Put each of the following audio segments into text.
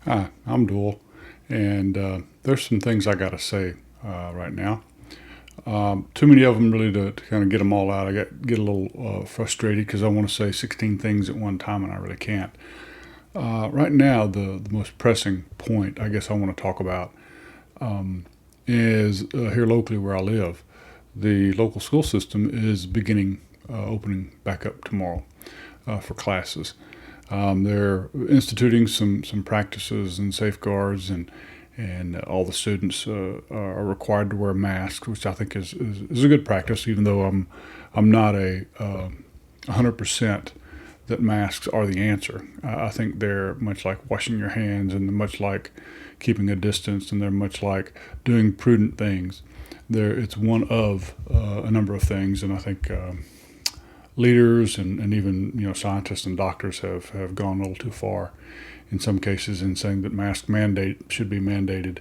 Hi, I'm Doyle, and there's some things I got to say right now. Too many of them really to kind of get them all out. I get a little frustrated because I want to say 16 things at one time, and I really can't. Right now, the most pressing point I guess I want to talk about is here locally where I live. The local school system is beginning opening back up tomorrow for classes. They're instituting some practices and safeguards, and all the students are required to wear masks, which I think is a good practice. Even though I'm not a 100% that masks are the answer. I think they're much like washing your hands, and much like keeping a distance, and they're much like doing prudent things. It's one of a number of things, and I think leaders and even scientists and doctors have gone a little too far in some cases in saying that mask mandate should be mandated.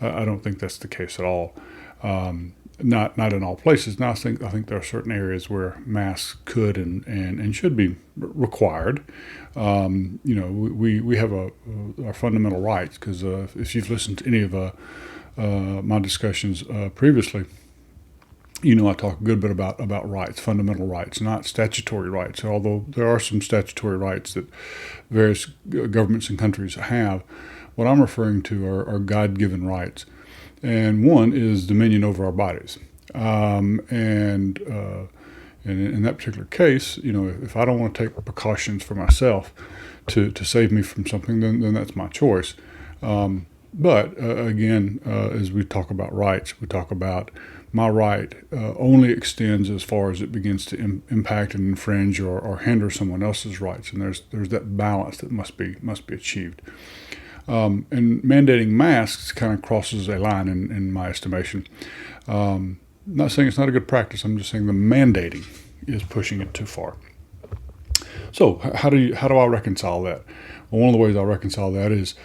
I don't think that's the case at all. Not in all places. Now I think there are certain areas where masks could and should be required. We have our fundamental rights because if you've listened to any of my discussions previously, I talk a good bit about rights, fundamental rights, not statutory rights. Although there are some statutory rights that various governments and countries have, what I'm referring to are God-given rights, and one is dominion over our bodies. And in that particular case, if I don't want to take precautions for myself to save me from something, then that's my choice. But again, as we talk about rights, we talk about my right only extends as far as it begins to impact and infringe or hinder someone else's rights, and there's that balance that must be achieved. And mandating masks kind of crosses a line in my estimation. Not saying it's not a good practice. I'm just saying the mandating is pushing it too far. So how do I reconcile that? Well, one of the ways I reconcile that is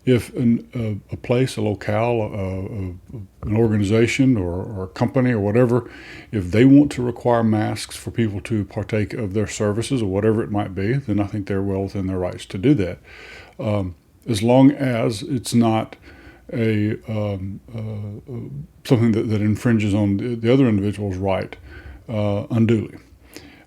if a place, a locale, an organization or a company or whatever, if they want to require masks for people to partake of their services or whatever it might be, then I think they're well within their rights to do that, as long as it's not a something that infringes on the other individual's right unduly.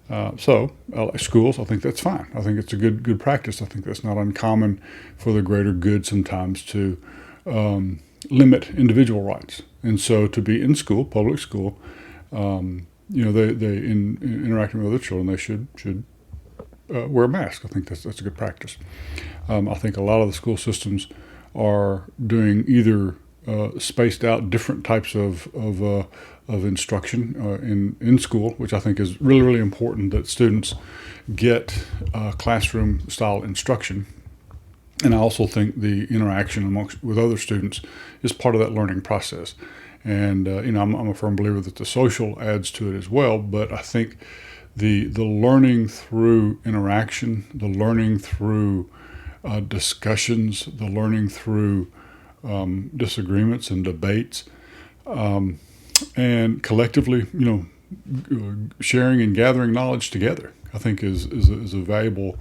Like schools, I think that's fine. I think it's a good practice. I think that's not uncommon for the greater good sometimes to limit individual rights. And so to be in school, public school, they interacting with other children, they should wear a mask. I think that's a good practice. I think a lot of the school systems are doing either spaced out different types of instruction in school, which I think is really important that students get classroom style instruction. And I also think the interaction with other students is part of that learning process. And I'm a firm believer that the social adds to it as well. But I think the learning through interaction, the learning through discussions, the learning through disagreements and debates, and collectively, sharing and gathering knowledge together, I think is a valuable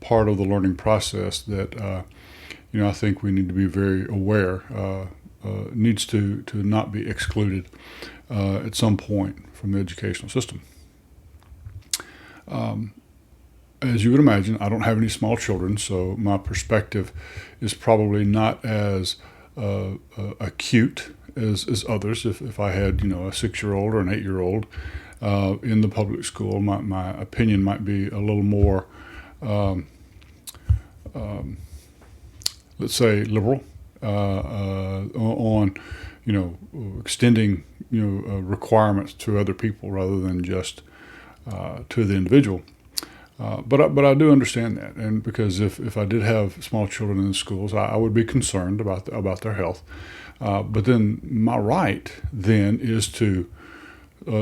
part of the learning process that I think we need to be very aware needs to not be excluded at some point from the educational system. As you would imagine, I don't have any small children, so my perspective is probably not as acute as others. If I had, a 6-year-old or an 8-year-old in the public school, my opinion might be a little more, let's say, liberal on, extending, requirements to other people rather than just to the individual. But I do understand that, and because if I did have small children in the schools, I would be concerned about their health. But then my right then is to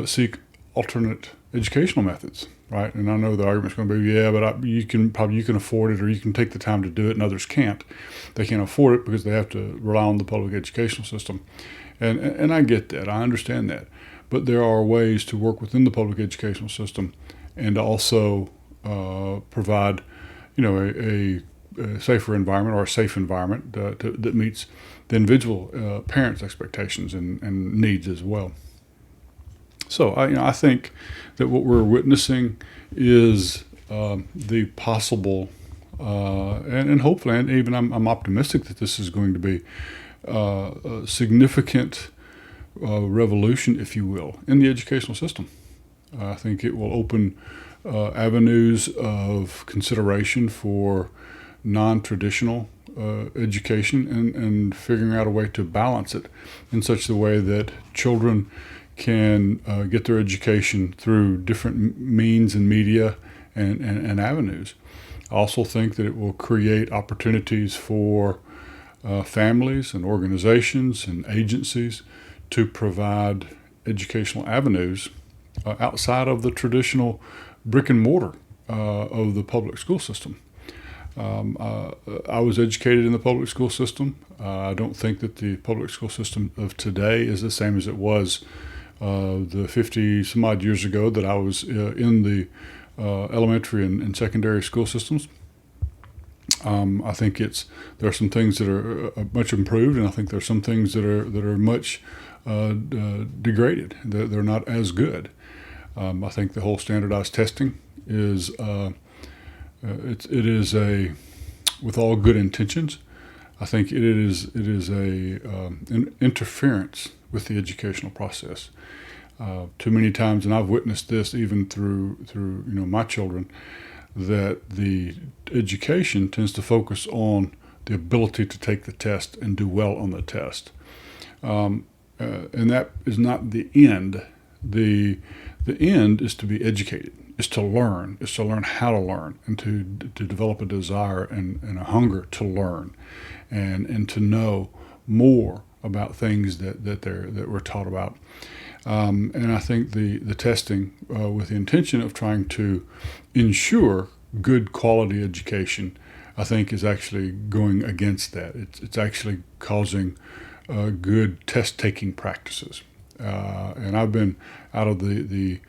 seek alternate educational methods, right? And I know the argument's going to be, yeah, but you can afford it, or you can take the time to do it, and others can't. They can't afford it because they have to rely on the public educational system, and I get that, I understand that. But there are ways to work within the public educational system and also provide, a safer environment or a safe environment that meets the individual parents' expectations and needs as well. So I think that what we're witnessing is the possible, and hopefully, and even I'm optimistic that this is going to be a significant revolution, if you will, in the educational system. I think it will open avenues of consideration for non-traditional education and figuring out a way to balance it in such a way that children can get their education through different means and media and avenues. I also think that it will create opportunities for families and organizations and agencies to provide educational avenues outside of the traditional brick and mortar of the public school system. I was educated in the public school system. I don't think that the public school system of today is the same as it was the 50 some odd years ago that I was in the elementary and secondary school systems. I think there are some things that are much improved, and I think there are some things that are much degraded. They're not as good. I think the whole standardized testing is it is with all good intentions. I think it is an interference with the educational process. Too many times, and I've witnessed this even through my children, that the education tends to focus on the ability to take the test and do well on the test, and that is not the end. The end is to be educated, is to learn how to learn, and to develop a desire and a hunger to learn, and to know more about things that we're taught about. And I think the testing with the intention of trying to ensure good quality education, I think, is actually going against that. It's actually causing good test-taking practices. And I've been out of the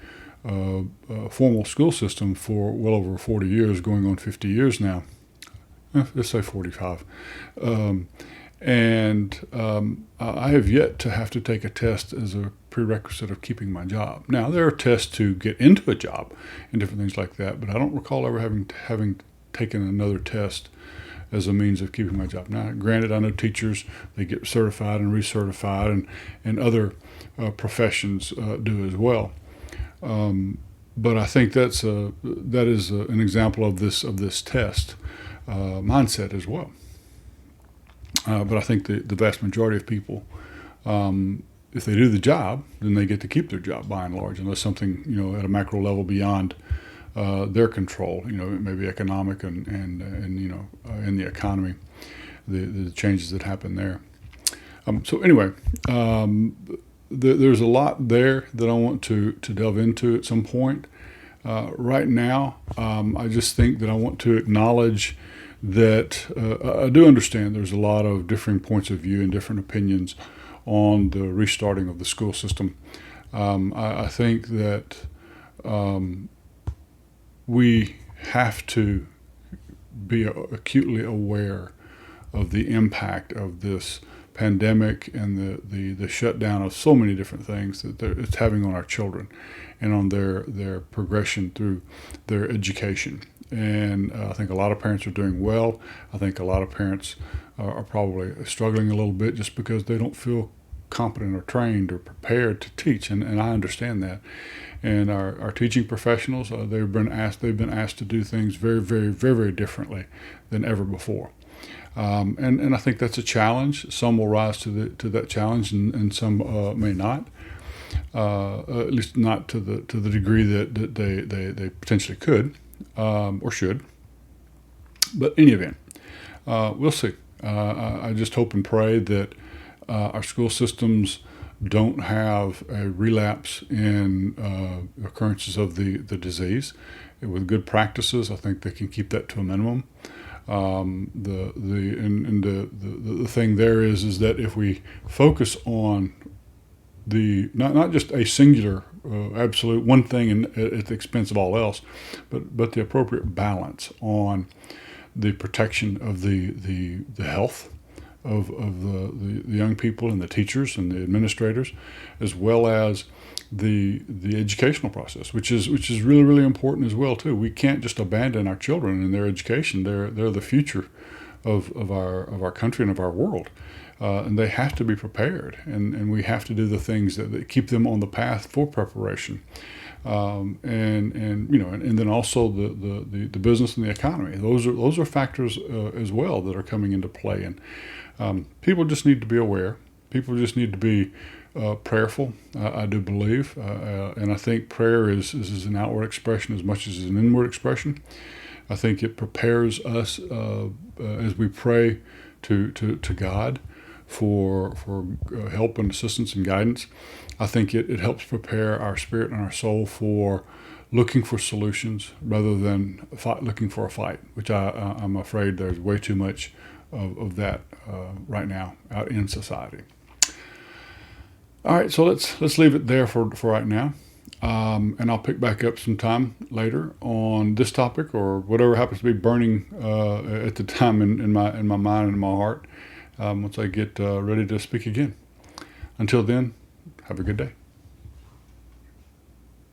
formal school system for well over 40 years, going on 50 years now. Let's say 45. I have yet to have to take a test as a prerequisite of keeping my job. Now, there are tests to get into a job and different things like that, but I don't recall ever having taken another test as a means of keeping my job. Now, granted, I know teachers, they get certified and recertified, and other professions do as well. But I think that is an example of this test mindset as well. But I think the vast majority of people, if they do the job, then they get to keep their job by and large, unless something at a macro level beyond their control. Maybe economic and in the economy, the changes that happen there. So anyway, there's a lot there that I want to delve into at some point. Right now, I just think that I want to acknowledge that I do understand there's a lot of differing points of view and different opinions on the restarting of the school system. I think that we have to be acutely aware of the impact of this pandemic and the shutdown of so many different things that it's having on our children and on their progression through their education. And I think a lot of parents are doing well. I think a lot of parents are probably struggling a little bit just because they don't feel competent or trained or prepared to teach, and I understand that. And our teaching professionals, they've been asked to do things very, very, very, very differently than ever before. And I think that's a challenge. Some will rise to that challenge, and some may not. At least not to the degree that they potentially could or should. But in any event, we'll see. I just hope and pray that our school systems don't have a relapse in occurrences of the disease. With good practices, I think they can keep that to a minimum. The thing there is that if we focus on the not just a singular absolute one thing at the expense of all else, but the appropriate balance on the protection of the health of the young people and the teachers and the administrators, as well as the educational process, which is really, really important as well too. We can't just abandon our children in their education. They're the future of our country and of our world. And they have to be prepared, and we have to do the things that keep them on the path for preparation. And then also the business and the economy. Those are factors as well that are coming into play. And people just need to be aware. People just need to be prayerful. I do believe, and I think prayer is an outward expression as much as an inward expression. I think it prepares us as we pray to God for help and assistance and guidance. I think it helps prepare our spirit and our soul for looking for solutions rather than looking for a fight, which I'm afraid there's way too much of that right now out in society. All right, so let's leave it there for right now. And I'll pick back up some time later on this topic or whatever happens to be burning at the time in my mind and in my heart once I get ready to speak again. Until then, have a good day.